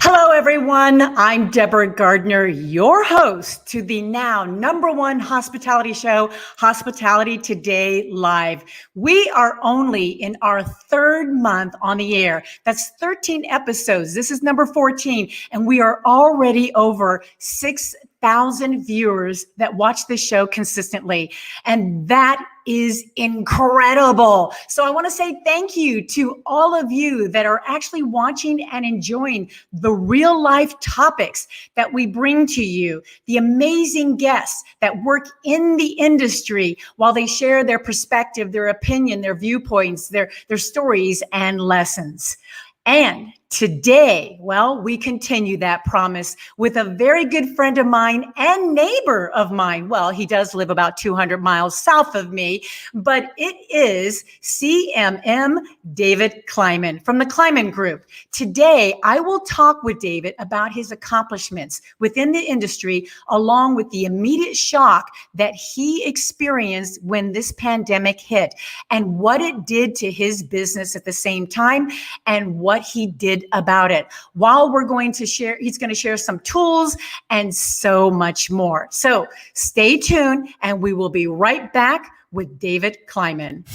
Hello, everyone. I'm Deborah Gardner, your host to the now #1 hospitality show, Hospitality Today Live. We are only in our third month on the air. That's 13 episodes. This is number 14, and we are already over 6,000 viewers that watch this show consistently. And that is incredible. So I want to say thank you to all of you that are actually watching and enjoying the real life topics that we bring to you, the amazing guests that work in the industry while they share their perspective, their opinion, their viewpoints, their stories and lessons. And today, well, we continue that promise with a very good friend of mine and neighbor of mine. Well, he does live about 200 miles south of me, but it is CMM David Kliman from the Kliman Group. Today, I will talk with David about his accomplishments within the industry, along with the immediate shock that he experienced when this pandemic hit and what it did to his business at the same time and what he did about it. While we're going to share, he's going to share some tools and so much more. So stay tuned and we will be right back with David Kliman.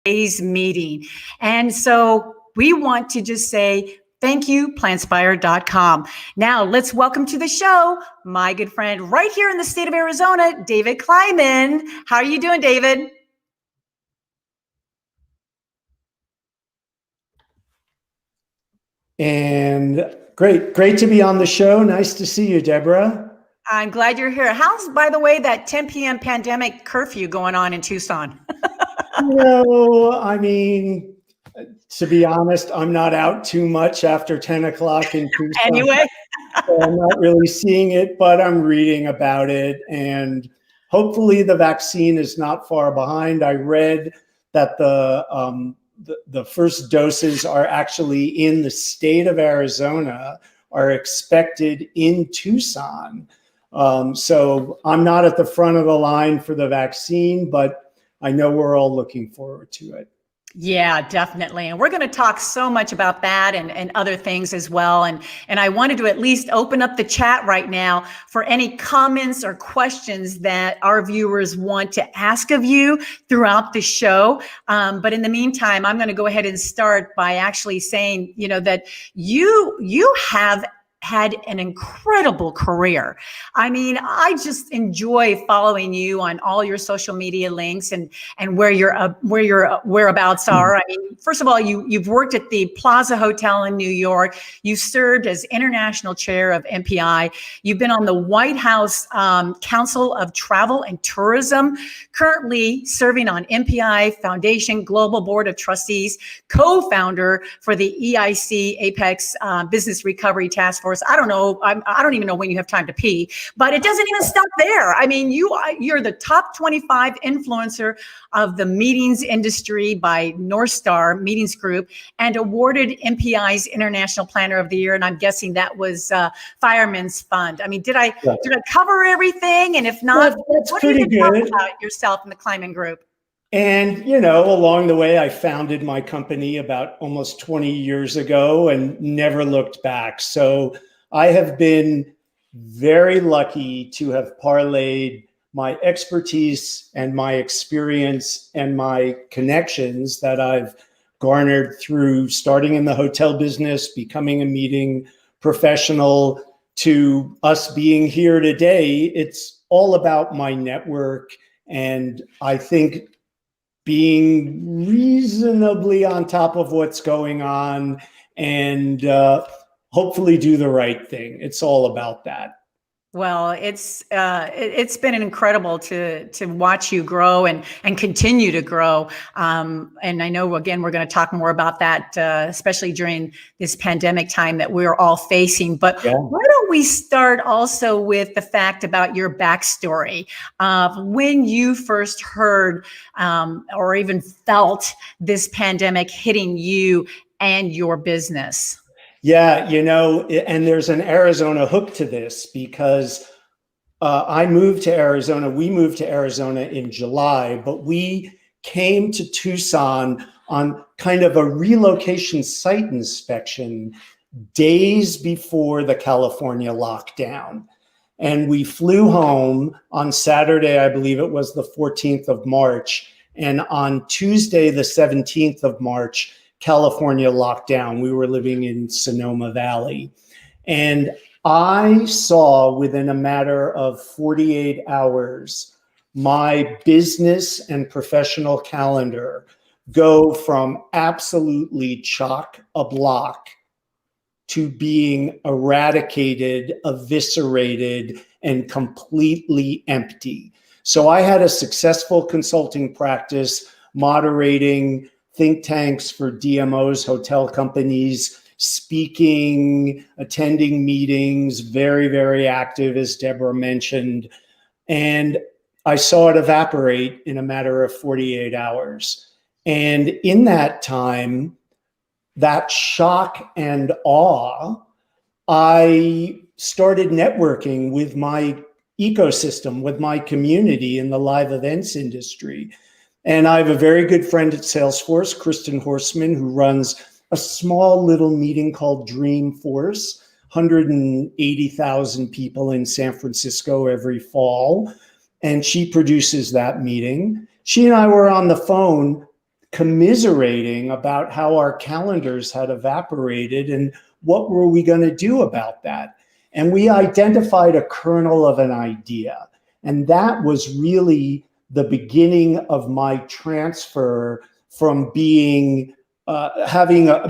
Today's meeting. And so we want to just say thank you, planspire.com. Now let's welcome to the show my good friend right here in the state of Arizona, David Kliman. How are you doing, David? And great to be on the show. Nice to see you, Deborah. I'm glad you're here. How's, by the way, that 10 p.m. pandemic curfew going on in Tucson? I mean, to be honest, I'm not out too much after 10 o'clock in Tucson. Anyway. So I'm not really seeing it, but I'm reading about it. And hopefully the vaccine is not far behind. I read that the first doses are actually in the state of Arizona, are expected in Tucson. So I'm not at the front of the line for the vaccine, but I know we're all looking forward to it. Yeah, definitely. And we're going to talk so much about that and other things as well. And I wanted to at least open up the chat right now for any comments or questions that our viewers want to ask of you throughout the show. But in the meantime, I'm going to go ahead and start by actually saying, that you have had an incredible career. I mean, I just enjoy following you on all your social media links and where your whereabouts are. I mean, first of all, you've worked at the Plaza Hotel in New York. You served as international chair of MPI. You've been on the White House Council of Travel and Tourism, currently serving on MPI Foundation Global Board of Trustees, co-founder for the EIC Apex Business Recovery Task Force. I don't know. I don't even know when you have time to pee, but it doesn't even stop there. I mean, you're the top 25 influencer of the meetings industry by North Star Meetings Group and awarded MPI's International Planner of the Year. And I'm guessing that was Fireman's Fund. I mean, did I cover everything? And if not, that's what pretty do you good talk about yourself in the Kliman Group? And, along the way, I founded my company about almost 20 years ago and never looked back. So I have been very lucky to have parlayed my expertise and my experience and my connections that I've garnered through starting in the hotel business, becoming a meeting professional, to us being here today. It's all about my network. And I think being reasonably on top of what's going on and hopefully do the right thing. It's all about that. Well, it's been incredible to watch you grow and continue to grow. And I know, again, we're going to talk more about that, especially during this pandemic time that we're all facing. But why don't we start also with the fact about your backstory of when you first heard or even felt this pandemic hitting you and your business? Yeah, and there's an Arizona hook to this because we moved to Arizona in July, but we came to Tucson on kind of a relocation site inspection days before the California lockdown. And we flew home on Saturday, I believe it was the 14th of March. And on Tuesday, the 17th of March, California lockdown. We were living in Sonoma Valley. And I saw within a matter of 48 hours, my business and professional calendar go from absolutely chock-a-block to being eradicated, eviscerated, and completely empty. So I had a successful consulting practice moderating think tanks for DMOs, hotel companies, speaking, attending meetings, very, very active, as Deborah mentioned. And I saw it evaporate in a matter of 48 hours. And in that time, that shock and awe, I started networking with my ecosystem, with my community in the live events industry. And I have a very good friend at Salesforce, Kristen Horstman, who runs a small little meeting called Dreamforce, 180,000 people in San Francisco every fall. And she produces that meeting. She and I were on the phone commiserating about how our calendars had evaporated and what were we going to do about that. And we identified a kernel of an idea. And that was really the beginning of my transfer from being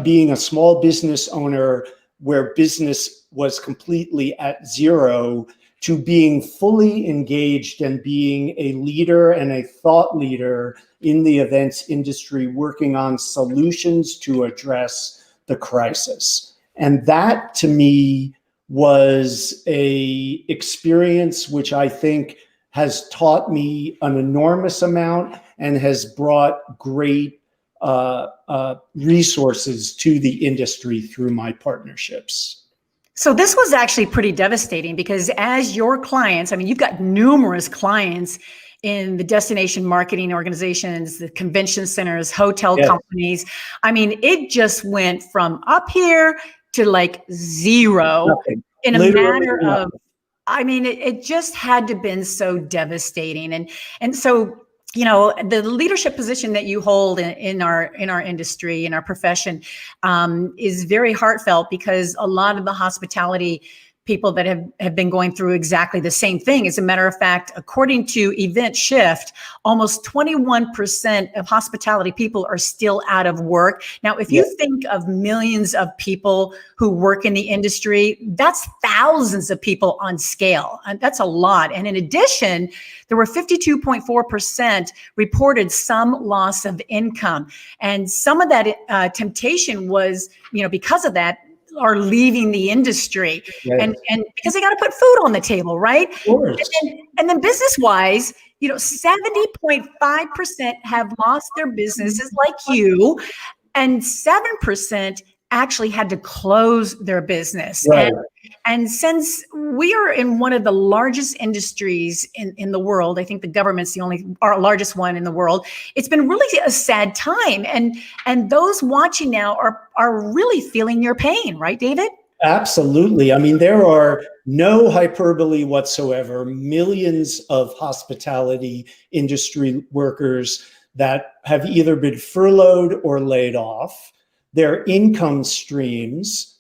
being a small business owner where business was completely at zero to being fully engaged and being a leader and a thought leader in the events industry, working on solutions to address the crisis. And that to me was a experience which I think has taught me an enormous amount and has brought great resources to the industry through my partnerships. So this was actually pretty devastating because as your clients, I mean, you've got numerous clients in the destination marketing organizations, the convention centers, hotel companies. I mean, it just went from up here to like zero in a matter of, I mean, it just had to have been so devastating. And so, you know, the leadership position that you hold in our industry, in our profession, is very heartfelt because a lot of the hospitality people that have been going through exactly the same thing. As a matter of fact, according to Event Shift, almost 21% of hospitality people are still out of work. Now, if you think of millions of people who work in the industry, that's thousands of people on scale. And that's a lot. And in addition, there were 52.4% reported some loss of income. And some of that temptation was, you know, because of that, are leaving the industry and because they got to put food on the table, right? And then business wise, you know, 70.5% have lost their businesses like you, and 7% actually had to close their business. And since we are in one of the largest industries in the world, I think the government's our largest one in the world, it's been really a sad time. And those watching now are really feeling your pain, right, David? Absolutely. I mean, there are no hyperbole whatsoever. Millions of hospitality industry workers that have either been furloughed or laid off. Their income streams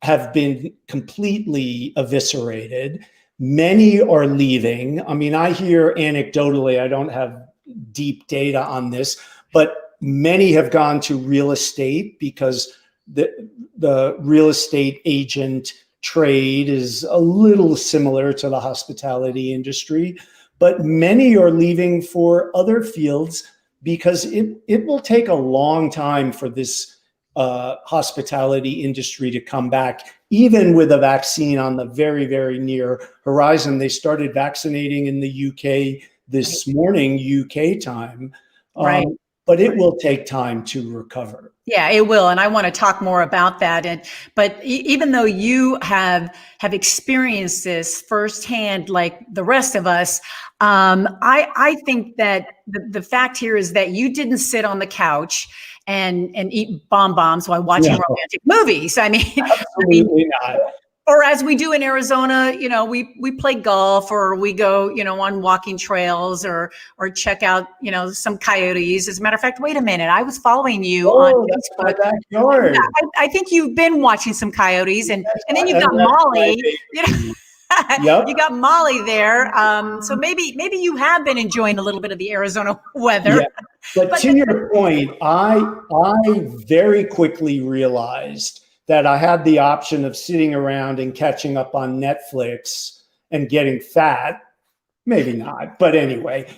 have been completely eviscerated. Many are leaving. I mean, I hear anecdotally, I don't have deep data on this, but many have gone to real estate because the real estate agent trade is a little similar to the hospitality industry, but many are leaving for other fields because it will take a long time for this hospitality industry to come back, even with a vaccine on the very, very near horizon. They started vaccinating in the UK this morning, UK time, Right. but it will take time to recover. Yeah, it will, and I want to talk more about that. But even though you have experienced this firsthand, like the rest of us, I think that the fact here is that you didn't sit on the couch and eat bonbons while watching romantic movies. I mean, Absolutely not. Or as we do in Arizona, we play golf, or we go, on walking trails, or check out, some coyotes. As a matter of fact, wait a minute, I was following you on Facebook. That's my backyard. Yeah, I think you've been watching some coyotes, and then you've got Molly. Yep. You got Molly there. So maybe you have been enjoying a little bit of the Arizona weather. Yeah. But to your point, I very quickly realized that I had the option of sitting around and catching up on Netflix and getting fat. Maybe not, but anyway,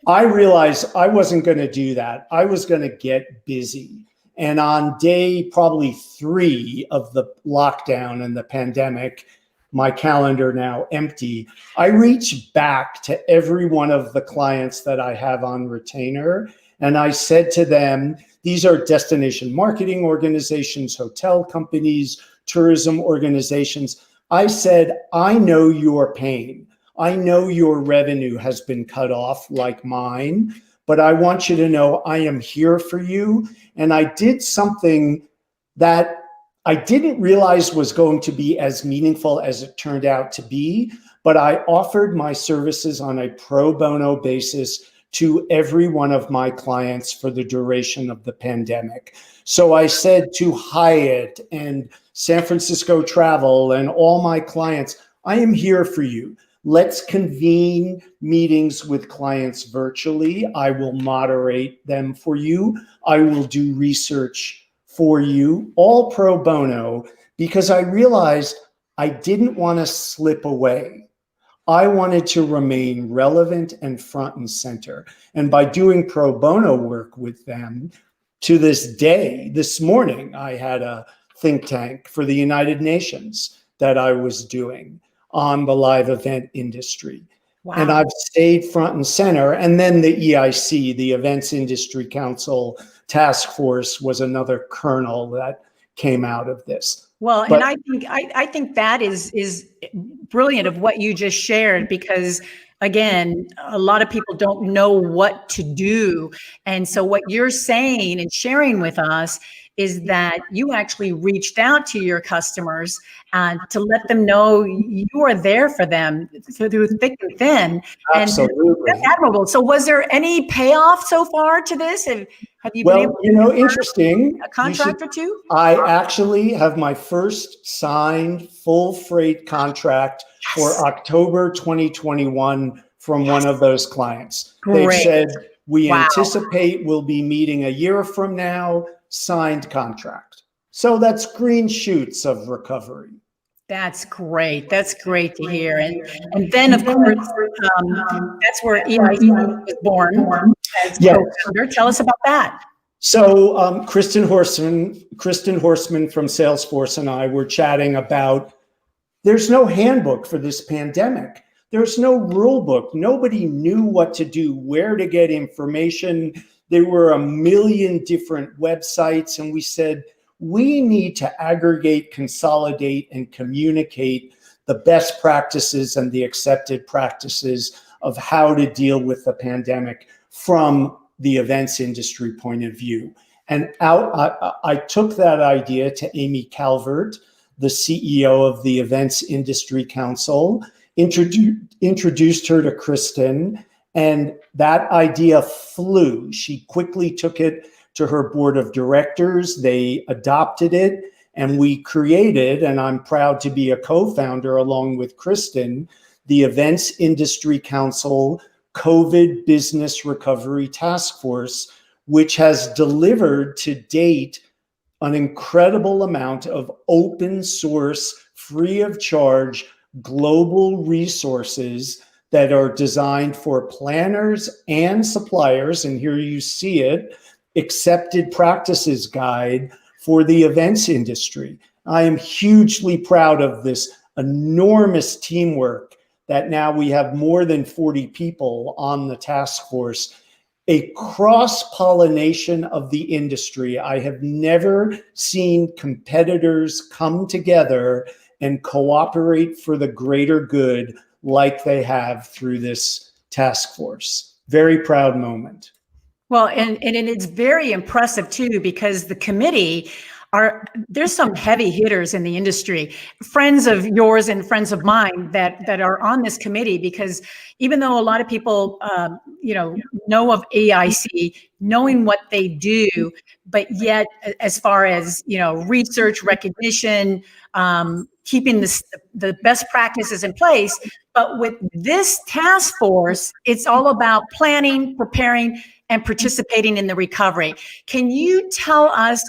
I realized I wasn't going to do that. I was going to get busy. And on day probably 3 of the lockdown and the pandemic, my calendar now empty, I reached back to every one of the clients that I have on retainer. And I said to them, these are destination marketing organizations, hotel companies, tourism organizations. I said, I know your pain. I know your revenue has been cut off like mine, but I want you to know I am here for you. And I did something that I didn't realize was going to be as meaningful as it turned out to be, but I offered my services on a pro bono basis to every one of my clients for the duration of the pandemic. So I said to Hyatt and San Francisco Travel and all my clients, I am here for you. Let's convene meetings with clients virtually. I will moderate them for you. I will do research for you, all pro bono, because I realized I didn't want to slip away. I wanted to remain relevant and front and center. And by doing pro bono work with them, to this day, this morning, I had a think tank for the United Nations that I was doing on the live event industry. Wow. And I've stayed front and center. And then the EIC, the Events Industry Council Task Force, was another kernel that came out of this. Well, and I think that is brilliant of what you just shared, because again, a lot of people don't know what to do. And so what you're saying and sharing with us is that you actually reached out to your customers to let them know you are there for them through thick and thin. Absolutely. And that's admirable. So was there any payoff so far to this? Have you been able to interesting. A contract or two? I actually have my first signed full freight contract for October 2021 from one of those clients. Great. They've said, we anticipate we'll be meeting a year from now, signed contract. So that's green shoots of recovery. That's great. That's great to hear. And then, of course, that's where EII was born as co-founder. Tell us about that. So Kristen Horstman from Salesforce and I were chatting about there's no handbook for this pandemic. There's no rule book. Nobody knew what to do, where to get information. There were a million different websites, and we said, we need to aggregate, consolidate, and communicate the best practices and the accepted practices of how to deal with the pandemic from the events industry point of view. And I took that idea to Amy Calvert, the CEO of the Events Industry Council, introduced her to Kristen, and that idea flew. She quickly took it to her board of directors. They adopted it, and we created, and I'm proud to be a co-founder along with Kristen, the Events Industry Council COVID Business Recovery Task Force, which has delivered to date an incredible amount of open source, free of charge, global resources that are designed for planners and suppliers. And here you see it, accepted practices guide for the events industry. I am hugely proud of this enormous teamwork that now we have more than 40 people on the task force, a cross-pollination of the industry. I have never seen competitors come together and cooperate for the greater good like they have through this task force. Very proud moment. Well, and it's very impressive too, because the committee there's some heavy hitters in the industry, friends of yours and friends of mine that are on this committee, because even though a lot of people, know of EIC, knowing what they do, but yet as far as, research, recognition, keeping the best practices in place. But with this task force, it's all about planning, preparing, and participating in the recovery. Can you tell us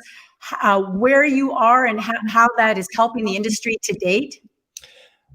where you are and how that is helping the industry to date?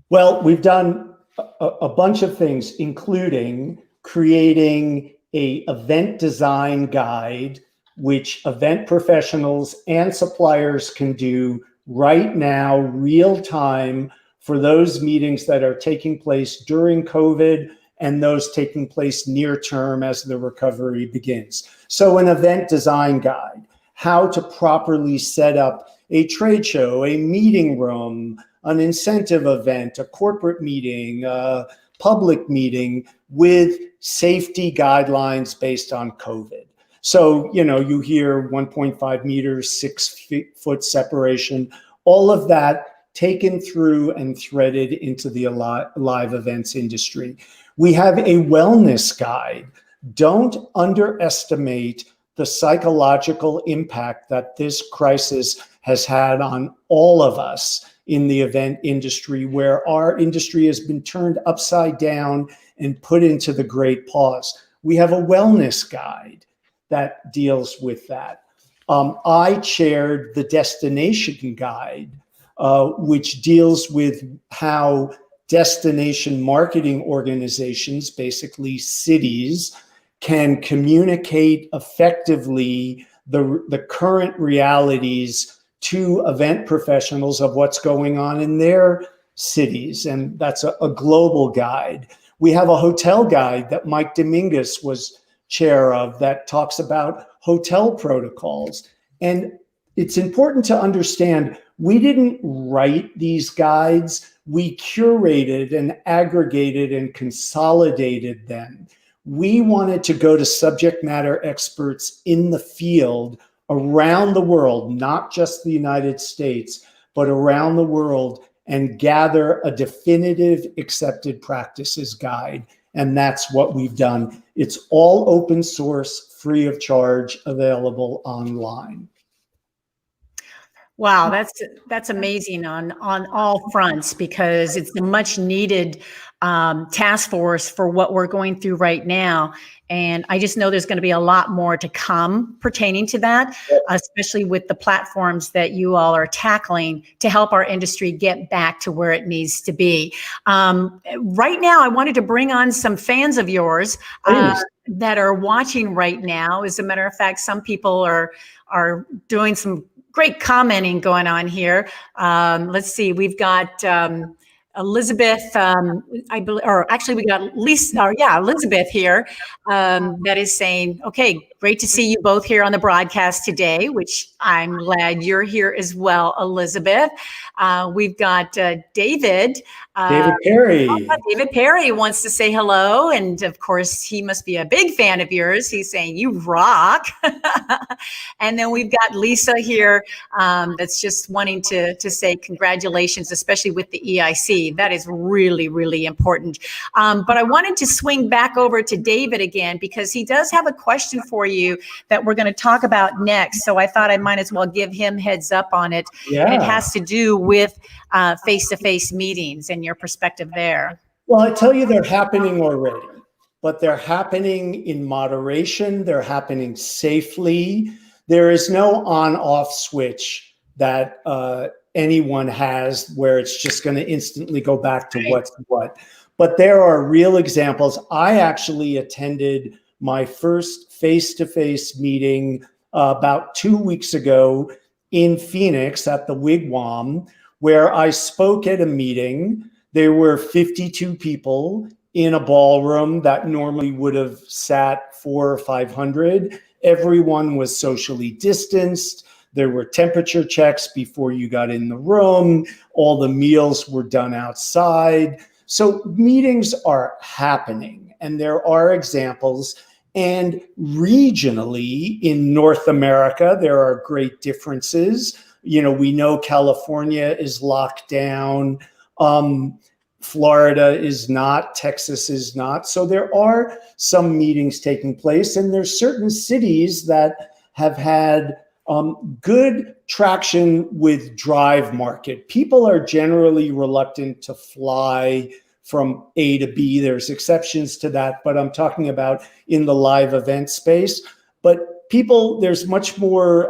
Well, we've done a bunch of things, including creating an event design guide, which event professionals and suppliers can do right now, real time, for those meetings that are taking place during COVID and those taking place near term as the recovery begins. So an event design guide, how to properly set up a trade show, a meeting room, an incentive event, a corporate meeting, a public meeting with safety guidelines based on COVID. So, you hear 1.5 meters, 6 foot separation, all of that taken through and threaded into the live events industry. We have a wellness guide. Don't underestimate the psychological impact that this crisis has had on all of us in the event industry, where our industry has been turned upside down and put into the great pause. We have a wellness guide that deals with that. I chaired the destination guide, which deals with how destination marketing organizations, basically cities, can communicate effectively the current realities to event professionals of what's going on in their cities. And that's a global guide. We have a hotel guide that Mike Dominguez was chair of that talks about hotel protocols. And it's important to understand, we didn't write these guides. We curated and aggregated and consolidated them. We wanted to go to subject matter experts in the field around the world, not just the United States, but around the world, and gather a definitive accepted practices guide. And that's what we've done. It's all open source, free of charge, available online. Wow, that's amazing on all fronts, because it's a much needed task force for what we're going through right now. And I just know there's going to be a lot more to come pertaining to that, especially with the platforms that you all are tackling to help our industry get back to where it needs to be. Right now, I wanted to bring on some fans of yours that are watching right now. As a matter of fact, some people are doing some great commenting going on here. Let's see, we've got Elizabeth, I believe, or actually we got Lisa, or yeah, Elizabeth here, that is saying, okay, great to see you both here on the broadcast today, which I'm glad you're here as well, Elizabeth. We've got David. David Perry. David Perry wants to say hello. And of course, he must be a big fan of yours. He's saying, you rock. And then we've got Lisa here that's just wanting to say congratulations, especially with the EIC. That is really, really important. But I wanted to swing back over to David again, because he does have a question for you that we're going to talk about next. So I thought I might as well give him heads up on it. Yeah. And it has to do with face-to-face meetings and your perspective there. Well, I tell you, they're happening already, but they're happening in moderation. They're happening safely. there is no on-off switch that anyone has where it's just going to instantly go back to what's what. But there are real examples. I actually attended my first face-to-face meeting about 2 weeks ago in Phoenix at the Wigwam, where I spoke at a meeting. There were 52 people in a ballroom that normally would have sat 400 or 500. Everyone was socially distanced. There were temperature checks before you got in the room. All the meals were done outside. So meetings are happening, and there are examples. And regionally in North America, there are great differences. You know, we know California is locked down. Florida is not, Texas is not. So there are some meetings taking place, and there's certain cities that have had good traction with drive market. People are generally reluctant to fly from A to B. There's exceptions to that, but I'm talking about in the live event space. But people, there's much more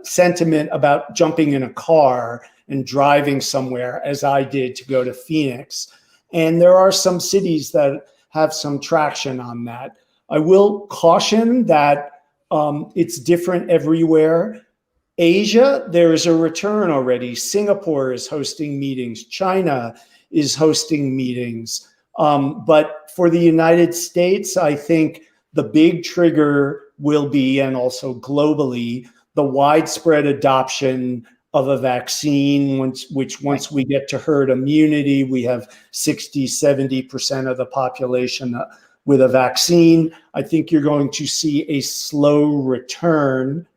sentiment about jumping in a car and driving somewhere, as I did to go to Phoenix. And there are some cities that have some traction on that. I will caution that it's different everywhere. Asia, there is a return already. Singapore is hosting meetings. China is hosting meetings. But for the United States, I think the big trigger will be, and also globally, the widespread adoption of a vaccine, which once we get to herd immunity, we have 60, 70% of the population with a vaccine. I think you're going to see a slow return.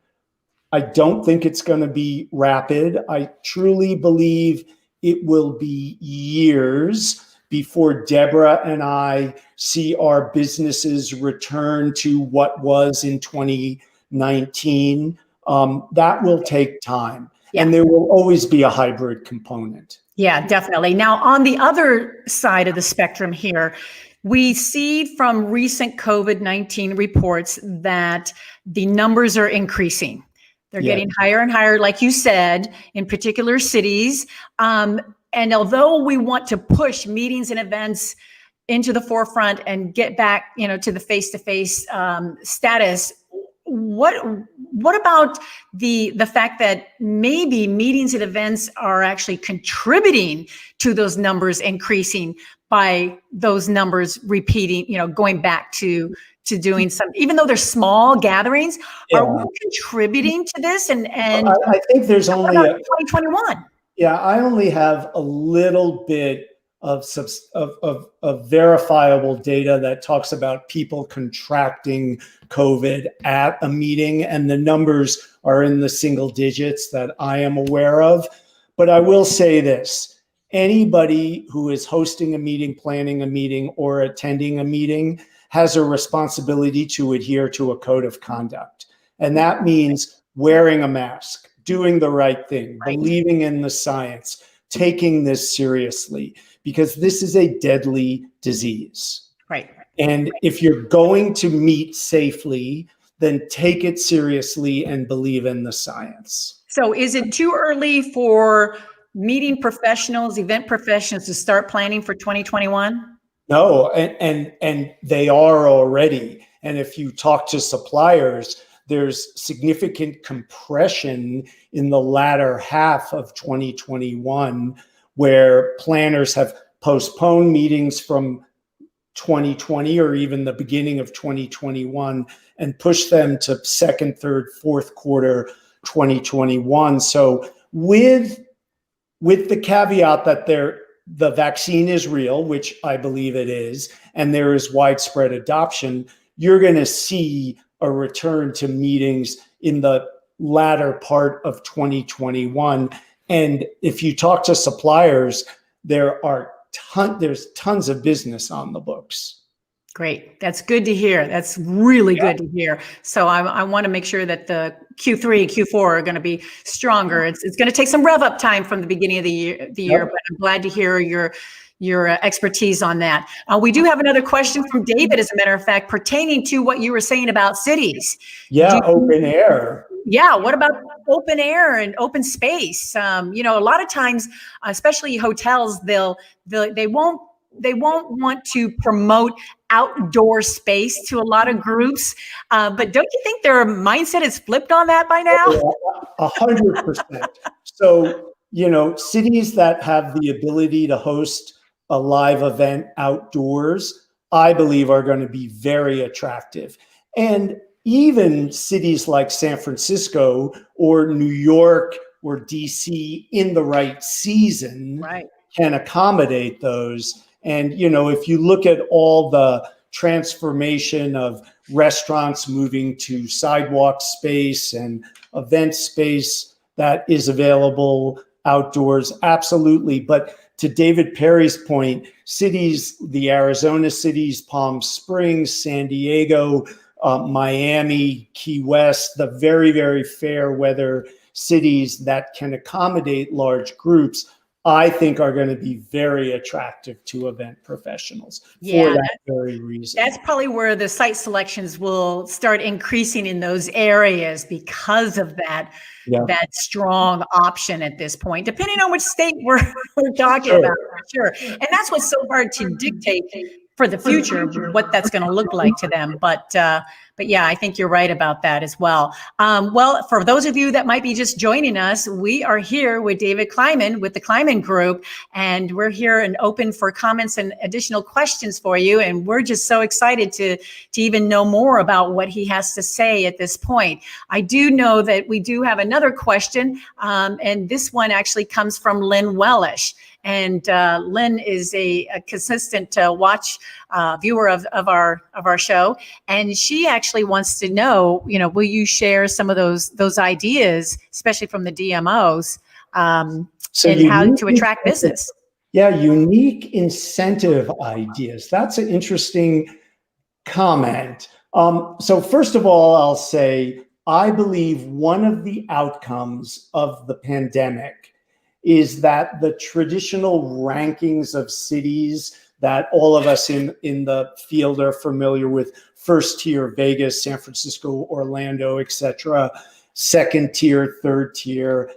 I don't think it's going to be rapid. I truly believe it will be years before Deborah and I see our businesses return to what was in 2019. That will take time. Yeah. And there will always be a hybrid component. Yeah, definitely. Now, on the other side of the spectrum here, we see from recent COVID-19 reports that the numbers are increasing. They're getting higher and higher, like you said, in particular cities. And although we want to push meetings and events into the forefront and get back, to the face-to-face status, what about the fact that maybe meetings and events are actually contributing to those numbers increasing by those numbers repeating, going back to doing some, even though they're small gatherings, are we contributing to this? And I think there's only 2021. Yeah, I only have a little bit of verifiable data that talks about people contracting COVID at a meeting, and the numbers are in the single digits that I am aware of. But I will say this: anybody who is hosting a meeting, planning a meeting, or attending a meeting has a responsibility to adhere to a code of conduct. And that means wearing a mask, doing the right thing, believing in the science, taking this seriously, because this is a deadly disease. Right. And if you're going to meet safely, then take it seriously and believe in the science. So is it too early for meeting professionals, event professionals to start planning for 2021? No, and they are already. And if you talk to suppliers, there's significant compression in the latter half of 2021, where planners have postponed meetings from 2020 or even the beginning of 2021 and pushed them to second, third, fourth quarter 2021. So with the caveat that the vaccine is real, which I believe it is, and there is widespread adoption, you're going to see a return to meetings in the latter part of 2021. And if you talk to suppliers, there's tons of business on the books. Great. That's good to hear. That's really good to hear. So I want to make sure that the Q3 and Q4 are going to be stronger. It's going to take some rev up time from the beginning of the year, but I'm glad to hear your expertise on that. We do have another question from David, as a matter of fact, pertaining to what you were saying about cities. Yeah, open air. Yeah, what about open air and open space? A lot of times, especially hotels, they won't want to promote outdoor space to a lot of groups. But don't you think their mindset is flipped on that by now? 100%. So, cities that have the ability to host a live event outdoors, I believe, are going to be very attractive. And even cities like San Francisco or New York or DC in the right season can accommodate those. And, if you look at all the transformation of restaurants moving to sidewalk space and event space that is available outdoors, absolutely. But to David Perry's point, cities, the Arizona cities, Palm Springs, San Diego, Miami, Key West, the very, very fair weather cities that can accommodate large groups, I think are going to be very attractive to event professionals for that very reason. That's probably where the site selections will start increasing in those areas because of that strong option at this point, depending on which state we're talking about, for sure. And that's what's so hard to dictate for the future, what that's going to look like to them. But yeah, I think you're right about that as well. Well, for those of you that might be just joining us, we are here with David Kliman with the Kliman Group, and we're here and open for comments and additional questions for you. And we're just so excited to even know more about what he has to say at this point. I do know that we do have another question, and this one actually comes from Lynn Wellish. And Lynn is a consistent viewer of our show, and she actually wants to know, will you share some of those ideas, especially from the DMOs, and how to attract business? Yeah, unique incentive ideas. That's an interesting comment. So first of all, I'll say I believe one of the outcomes of the pandemic is that the traditional rankings of cities that all of us in the field are familiar with, first tier, Vegas, San Francisco, Orlando, etc., second tier, third tier,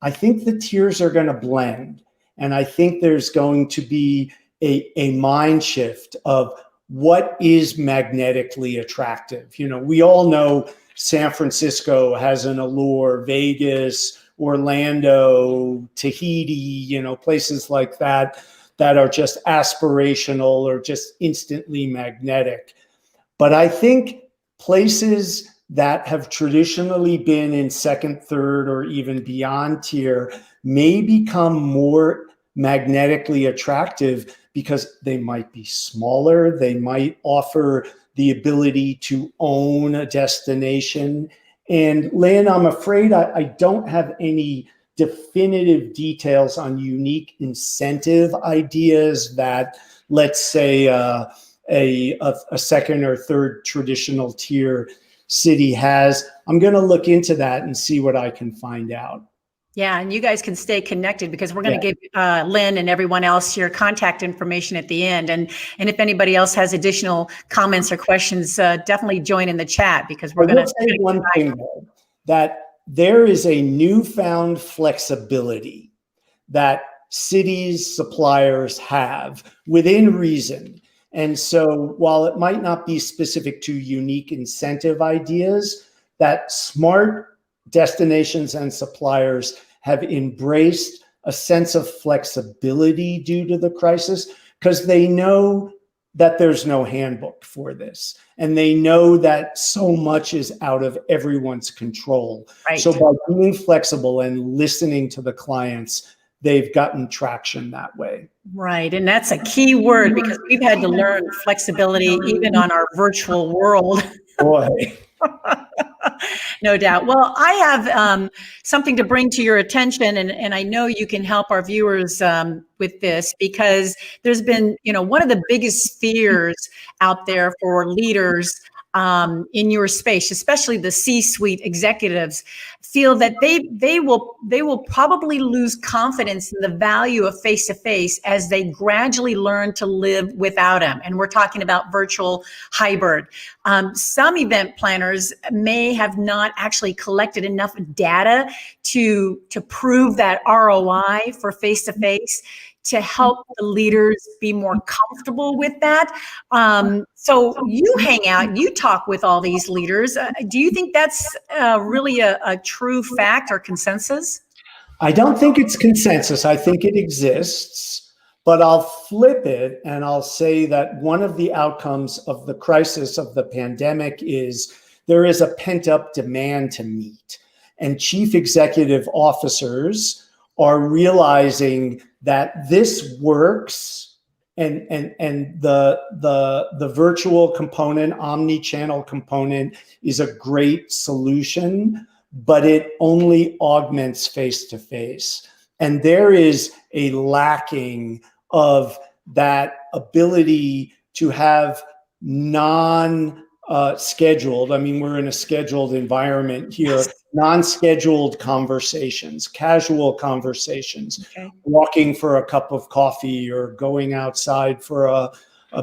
I think the tiers are going to blend. And I think there's going to be a mind shift of what is magnetically attractive. We all know San Francisco has an allure, Vegas, Orlando, Tahiti, places like that are just aspirational or just instantly magnetic. But I think places that have traditionally been in second, third, or even beyond tier may become more magnetically attractive because they might be smaller. They might offer the ability to own a destination. And Lynn, I'm afraid I don't have any definitive details on unique incentive ideas that, let's say, a second or third traditional tier city has. I'm going to look into that and see what I can find out. Yeah, and you guys can stay connected because we're going to give Lynn and everyone else your contact information at the end. And if anybody else has additional comments or questions, definitely join in the chat because we're going to say one thing though, that there is a newfound flexibility that cities, suppliers have within reason. And so while it might not be specific to unique incentive ideas, that smart destinations and suppliers have embraced a sense of flexibility due to the crisis because they know that there's no handbook for this. And they know that so much is out of everyone's control. Right. So by being flexible and listening to the clients, they've gotten traction that way. Right. And that's a key word because we've had to learn flexibility even on our virtual world. Boy. No doubt. Well, I have something to bring to your attention, and I know you can help our viewers with this, because there's been, one of the biggest fears out there for leaders in your space, especially the C-suite executives, feel that they will probably lose confidence in the value of face-to-face as they gradually learn to live without them. And we're talking about virtual hybrid. Some event planners may have not actually collected enough data to prove that ROI for face-to-face, to help the leaders be more comfortable with that. So you hang out, you talk with all these leaders. Do you think that's really a true fact or consensus? I don't think it's consensus. I think it exists, but I'll flip it and I'll say that one of the outcomes of the crisis of the pandemic is there is a pent-up demand to meet. And chief executive officers are realizing that this works, and the virtual component, omni-channel component, is a great solution, but it only augments face-to-face. And there is a lacking of that ability to have non-scheduled, I mean, we're in a scheduled environment here, non-scheduled conversations, casual conversations, walking for a cup of coffee or going outside for a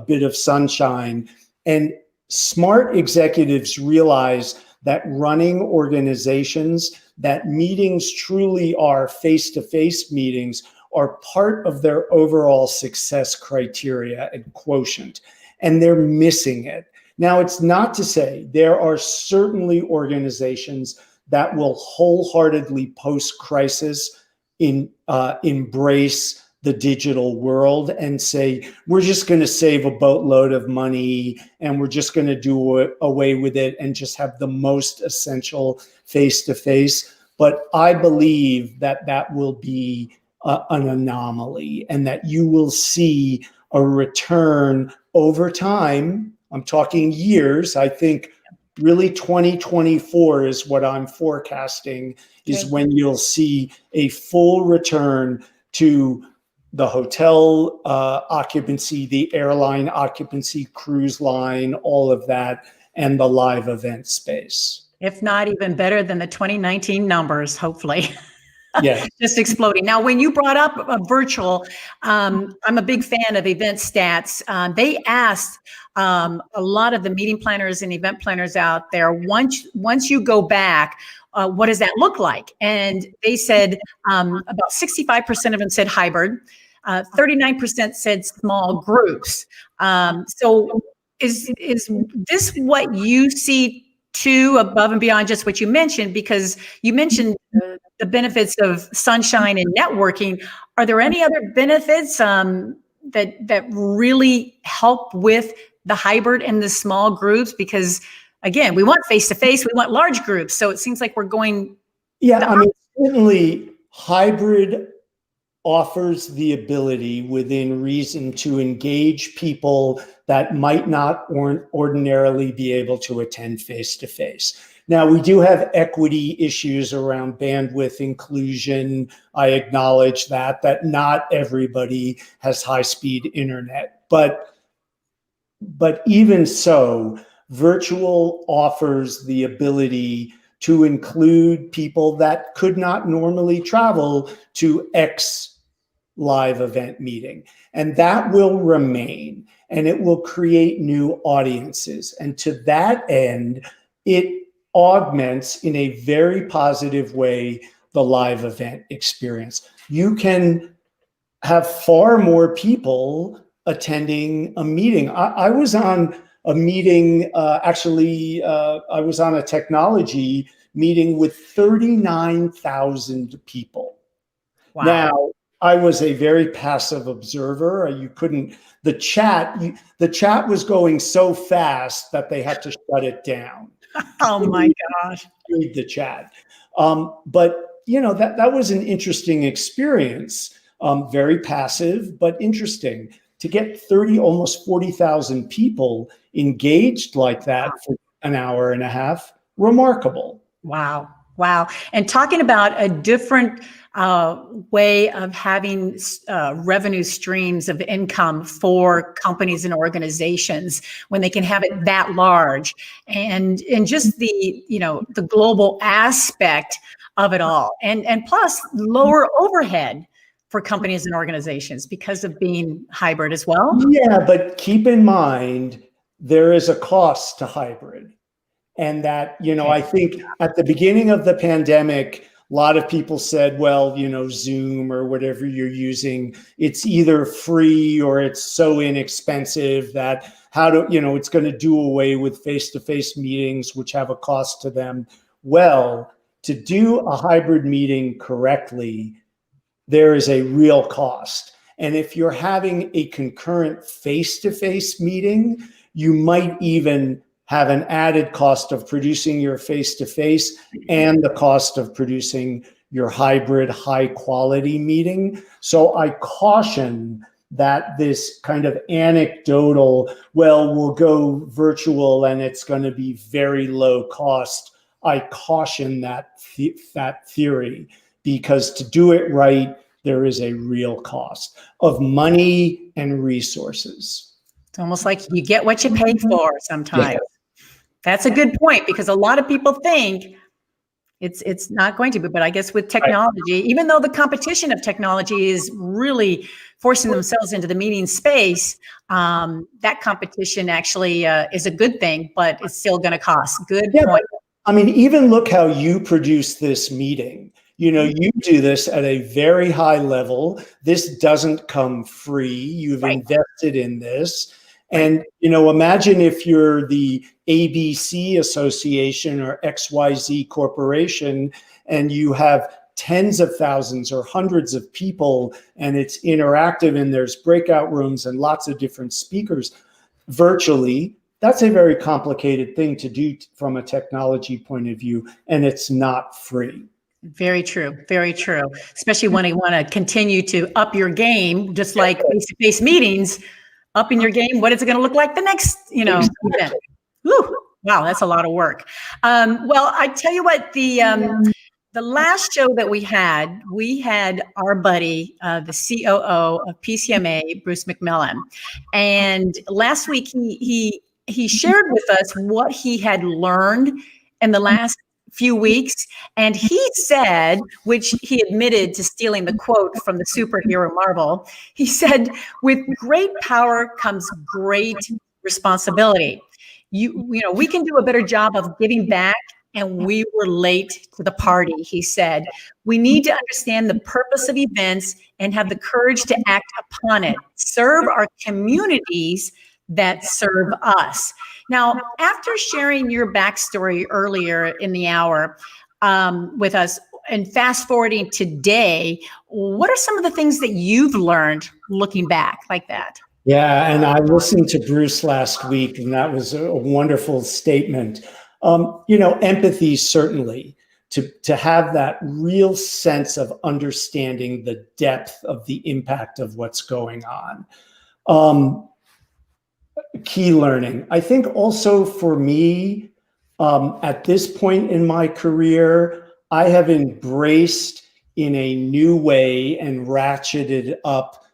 bit of sunshine. And smart executives realize that running organizations, that meetings truly are face-to-face meetings, are part of their overall success criteria and quotient, and they're missing it. Now, it's not to say there are certainly organizations that will wholeheartedly post-crisis embrace the digital world and say, we're just going to save a boatload of money and we're just going to do away with it and just have the most essential face-to-face. But I believe that that will be an anomaly, and that you will see a return over time. I'm talking years. I think really 2024 is what I'm forecasting, is when you'll see a full return to the hotel occupancy, the airline occupancy, cruise line, all of that, and the live event space. If not even better than the 2019 numbers, hopefully. Yes. Just exploding. Now, when you brought up virtual, I'm a big fan of event stats. They asked a lot of the meeting planners and event planners out there, once you go back, what does that look like? And they said about 65% of them said hybrid, 39% said small groups. So is this what you see too, above and beyond just what you mentioned? Because you mentioned the benefits of sunshine and networking. Are there any other benefits that really help with the hybrid and the small groups? Because again, we want face-to-face, we want large groups. So it seems like we're going. Yeah, I mean, certainly hybrid offers the ability within reason to engage people that might not ordinarily be able to attend face-to-face. Now, we do have equity issues around bandwidth inclusion. I acknowledge that not everybody has high-speed internet, but even so, virtual offers the ability to include people that could not normally travel to X live event meeting. And that will remain, and it will create new audiences. And to that end, it augments in a very positive way the live event experience. You can have far more people attending a meeting. I was on a meeting, I was on a technology meeting with 39,000 people. Wow. Now, I was a very passive observer. The chat was going so fast that they had to shut it down. Oh my gosh. Read the chat. But that was an interesting experience. Very passive, but interesting. To get almost 40,000 people engaged like that for an hour and a half, remarkable. Wow. Wow. And talking about a different way of having revenue streams of income for companies and organizations when they can have it that large, and just the, the global aspect of it all, and plus lower overhead for companies and organizations because of being hybrid as well. Yeah, but keep in mind, there is a cost to hybrid. And that, I think at the beginning of the pandemic, a lot of people said, well, Zoom or whatever you're using, it's either free or it's so inexpensive that it's going to do away with face-to-face meetings, which have a cost to them. Well, to do a hybrid meeting correctly, there is a real cost. And if you're having a concurrent face-to-face meeting, you might even have an added cost of producing your face-to-face and the cost of producing your hybrid high-quality meeting. So I caution that this kind of anecdotal, well, we'll go virtual and it's going to be very low cost. I caution that theory, because to do it right, there is a real cost of money and resources. It's almost like you get what you pay for sometimes. Yeah. That's a good point, because a lot of people think it's not going to be, but I guess with technology, even though the competition of technology is really forcing themselves into the meeting space, that competition actually is a good thing, but it's still going to cost. Good point. I mean, even look how you produce this meeting. You do this at a very high level. This doesn't come free. You've invested in this. And, imagine if you're the ABC Association or XYZ Corporation and you have tens of thousands or hundreds of people and it's interactive and there's breakout rooms and lots of different speakers virtually. That's a very complicated thing to do from a technology point of view, and it's not free. Very true. Very true. Especially when you want to continue to up your game, just like face-to-face meetings. Up in your game, what is it going to look like the next, event? Whew, wow, that's a lot of work. Well, I tell you what, the last show that we had our buddy, the COO of PCMA, Bruce McMillan, and last week he shared with us what he had learned in the last few weeks. And he said, which he admitted to stealing the quote from the superhero Marvel, he said, with great power comes great responsibility. We can do a better job of giving back, and we were late to the party, he said. We need to understand the purpose of events and have the courage to act upon it. Serve our communities that serve us. Now, after sharing your backstory earlier in the hour with us, and fast forwarding today, what are some of the things that you've learned looking back like that? Yeah, and I listened to Bruce last week, and that was a wonderful statement. Empathy, certainly, to have that real sense of understanding the depth of the impact of what's going on. Key learning. I think also for me, at this point in my career, I have embraced in a new way and ratcheted up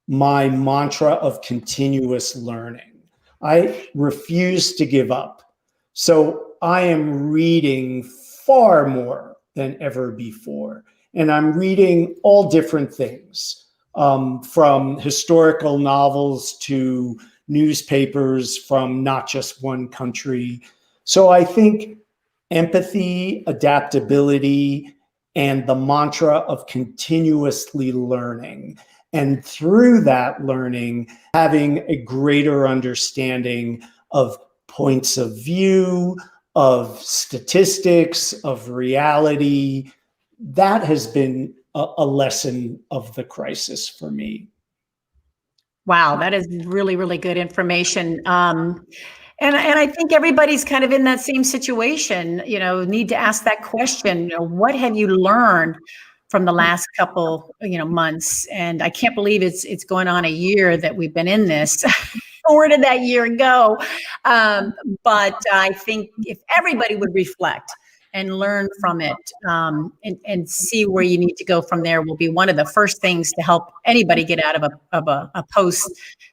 my mantra of continuous learning. I refuse to give up. So I am reading far more than ever before. And I'm reading all different things, from historical novels to newspapers from not just one country. So I think empathy, adaptability, and the mantra of continuously learning. And through that learning, having a greater understanding of points of view, of statistics, of reality. That has been a lesson of the crisis for me. Wow, that is really, really good information. And I think everybody's kind of in that same situation, need to ask that question, what have you learned from the last couple, months? And I can't believe it's going on a year that we've been in this. Where did that year go? But I think if everybody would reflect, and learn from it, and see where you need to go from there will be one of the first things to help anybody get out of a post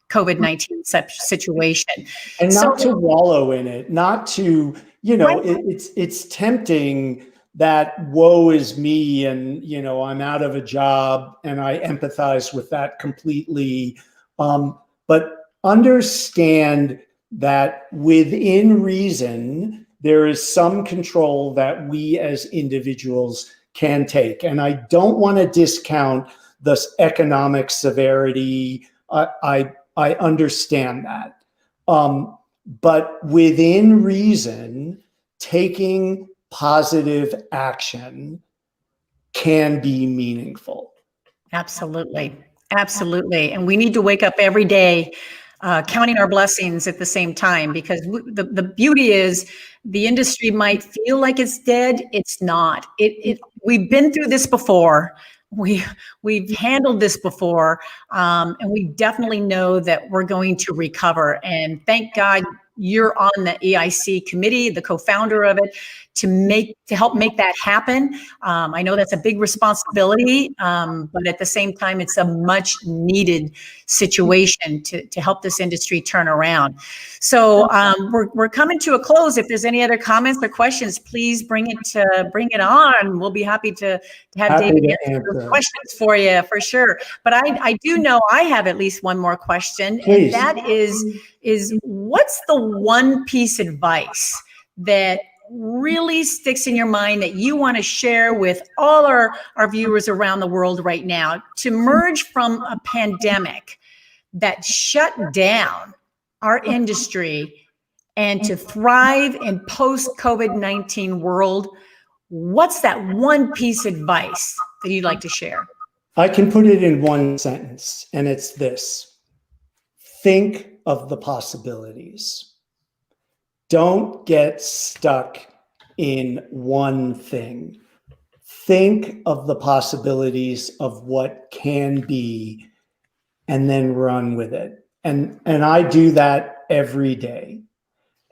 COVID-19 situation. And So, not to wallow in it, not to, right. it's tempting that woe is me and, I'm out of a job, and I empathize with that completely. But understand that within reason, there is some control that we as individuals can take. And I don't want to discount this economic severity. I understand that. But within reason, taking positive action can be meaningful. Absolutely. Absolutely. And we need to wake up every day counting our blessings at the same time, because the beauty is the industry might feel like it's dead. It's not. We've been through this before. We've handled this before, and we definitely know that we're going to recover. And thank God you're on the EIC committee, the co-founder of it, to help make that happen. I know that's a big responsibility, but at the same time, it's a much needed situation to help this industry turn around. So we're coming to a close. If there's any other comments or questions, please bring it on. We'll be happy to have David answer those questions for you, for sure. But I do know I have at least one more question, Please. and that is what's the one piece of advice that really sticks in your mind that you want to share with all our viewers around the world right now to emerge from a pandemic that shut down our industry and to thrive in post-COVID-19 world? What's that one piece of advice that you'd like to share? I can put it in one sentence, and it's this: think of the possibilities. Don't get stuck in one thing. Think of the possibilities of what can be, and then run with it. And I do that every day.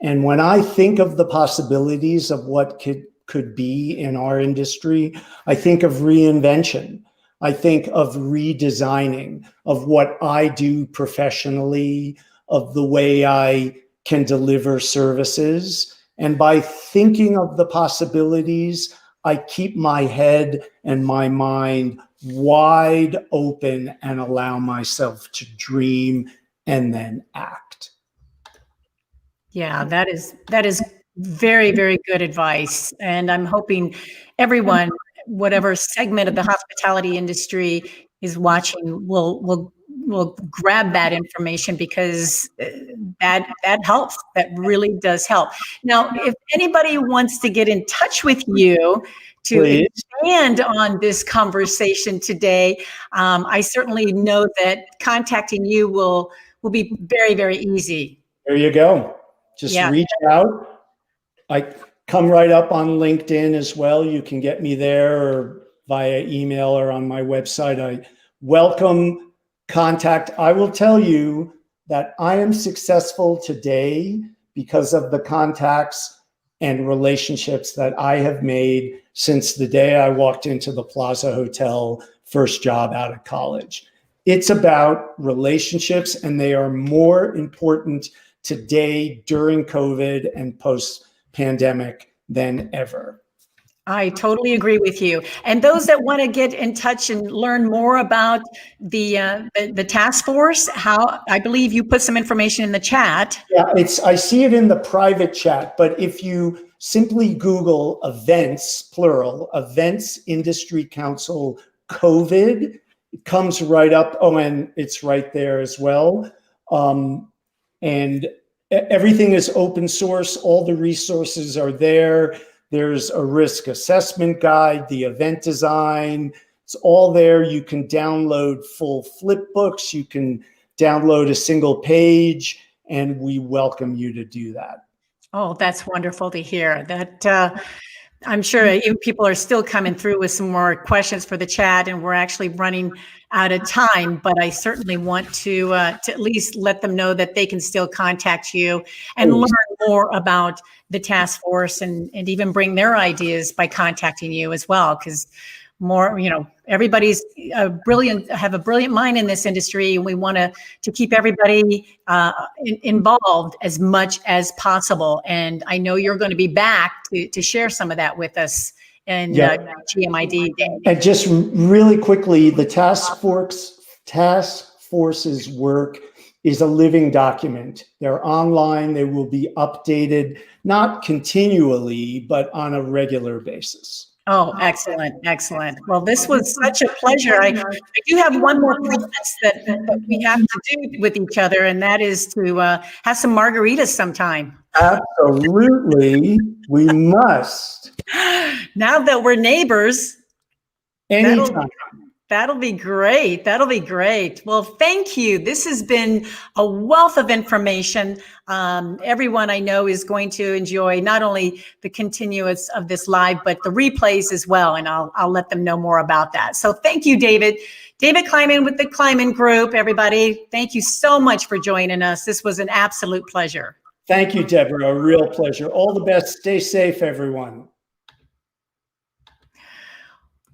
And when I think of the possibilities of what could be in our industry, I think of reinvention. I think of redesigning, of what I do professionally, of the way I can deliver services. And by thinking of the possibilities, I keep my head and my mind wide open and allow myself to dream and then act. Yeah, that is very, very good advice. And I'm hoping everyone, whatever segment of the hospitality industry is watching, will grab that information, because that helps. That really does help. Now, if anybody wants to get in touch with you to Please. expand on this conversation today, I certainly know that contacting you will be very, very easy. There you go. Just reach out. I come right up on LinkedIn as well. You can get me there, or via email, or on my website. I welcome contact. I will tell you that I am successful today because of the contacts and relationships that I have made since the day I walked into the Plaza Hotel, first job out of college. It's about relationships, and they are more important today during COVID and post-pandemic than ever. I totally agree with you. And those that want to get in touch and learn more about the task force, how I believe you put some information in the chat. Yeah, I see it in the private chat, but if you simply Google events, plural, Events Industry Council COVID, it comes right up. Oh, and it's right there as well. And everything is open source. All the resources are there. There's a risk assessment guide, the event design. It's all there. You can download full flip books. You can download a single page, and we welcome you to do that. Oh, that's wonderful to hear. That I'm sure people are still coming through with some more questions for the chat, and we're actually running out of time, but I certainly want to at least let them know that they can still contact you and learn more about the task force and even bring their ideas by contacting you as well. Because more, everybody's have a brilliant mind in this industry, and we want to keep everybody involved as much as possible. And I know you're going to be back to share some of that with us in GMID Day. And just really quickly, the task force's work is a living document. They're online. They will be updated, not continually, but on a regular basis. Oh, excellent, excellent. Well, this was such a pleasure. I do have one more promise that we have to do with each other, and that is to have some margaritas sometime. Absolutely, we must. Now that we're neighbors, anytime. That'll be great. That'll be great. Well, thank you. This has been a wealth of information. Everyone I know is going to enjoy not only the continuance of this live, but the replays as well. And I'll let them know more about that. So thank you, David. David Kliman with the Kliman Group, everybody. Thank you so much for joining us. This was an absolute pleasure. Thank you, Deborah. A real pleasure. All the best. Stay safe, everyone.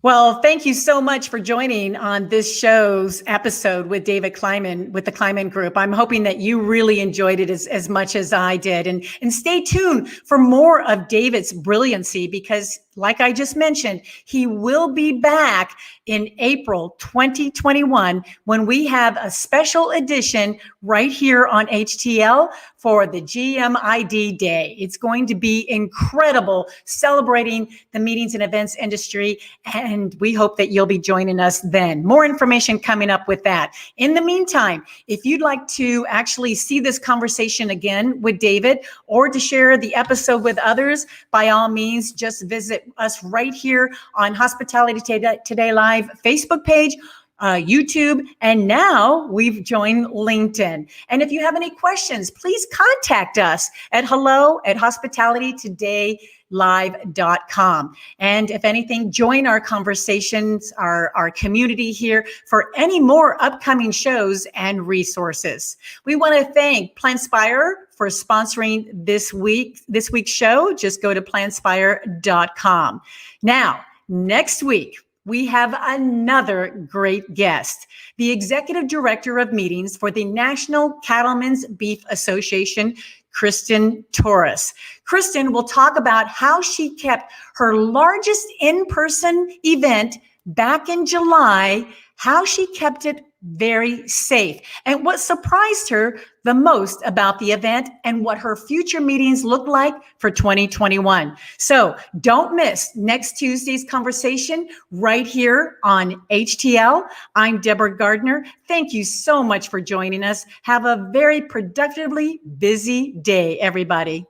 Well, thank you so much for joining on this show's episode with David Kliman with the Kliman Group. I'm hoping that you really enjoyed it as much as I did. And stay tuned for more of David's brilliancy, because like I just mentioned, he will be back in April 2021 when we have a special edition right here on HTL for the GMID Day. It's going to be incredible, celebrating the meetings and events industry, and we hope that you'll be joining us then. More information coming up with that. In the meantime, if you'd like to actually see this conversation again with David or to share the episode with others, by all means, just visit us right here on Hospitality Today Live Facebook page, YouTube, and now we've joined LinkedIn. And if you have any questions, please contact us at hello@hospitalitytodaylive.com. And if anything, join our conversations, our community here for any more upcoming shows and resources. We want to thank Planspire for sponsoring this week's show. Just go to planspire.com. Now, next week, we have another great guest, the Executive Director of Meetings for the National Cattlemen's Beef Association, Kristen Torres. Kristen will talk about how she kept her largest in-person event back in July, how she kept it very safe, and what surprised her the most about the event, and what her future meetings look like for 2021. So don't miss next Tuesday's conversation right here on HTL. I'm Deborah Gardner. Thank you so much for joining us. Have a very productively busy day, everybody.